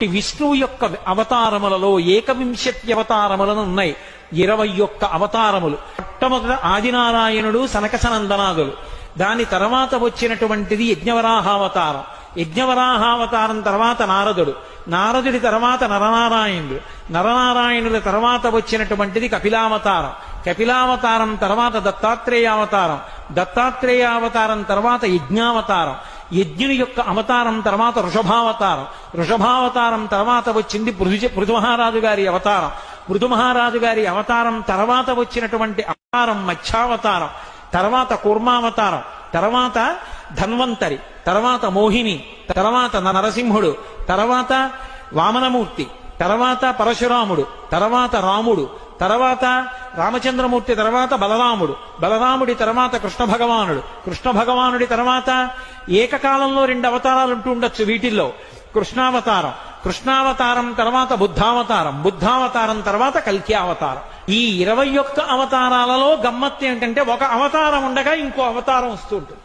విష్ణువు యొక్క అవతారములలో ఏకవింశతి అవతారములను ఉన్నాయి. 21 అవతారములు. మొట్టమొదట ఆదినారాయణుడు సనకసనందనాదులు. దాని తర్వాత వచ్చినటువంటిది యజ్ఞవరాహావతారం. యజ్ఞవరాహావతారం తర్వాత నారదుడు. నారదుడి తర్వాత నరనారాయణుడు. నరనారాయణుల తర్వాత వచ్చినటువంటిది కపిలావతారం. కపిలావతారం తర్వాత దత్తాత్రేయావతారం. దత్తాత్రేయావతారం తర్వాత యజ్ఞావతారం. యజ్ఞుని యొక్క అవతారం తర్వాత వృషభావతారం. వృషభావతారం తర్వాత వచ్చింది పృథు గారి అవతారం. పృథు మహారాజు గారి అవతారం తర్వాత వచ్చినటువంటి అవతారం మత్స్యావతారం. తర్వాత కూర్మావతారం. తర్వాత ధన్వంతరి. తర్వాత మోహిని. తర్వాత నరసింహుడు. తర్వాత వామనమూర్తి. తర్వాత పరశురాముడు. తర్వాత రాముడు. తర్వాత రామచంద్రమూర్తి. తర్వాత బలరాముడు. బలరాముడి తర్వాత కృష్ణ భగవానుడు. కృష్ణ భగవానుడి తర్వాత ఏకకాలంలో 2 అవతారాలు ఉంటూ ఉండొచ్చు వీటిల్లో. కృష్ణావతారం. కృష్ణావతారం తర్వాత బుద్ధావతారం. బుద్ధావతారం తర్వాత కల్క్యావతారం. ఈ 21 అవతారాలలో గమ్మత్తు ఏంటంటే ఒక అవతారం ఉండగా ఇంకో అవతారం వస్తూ ఉంటుంది.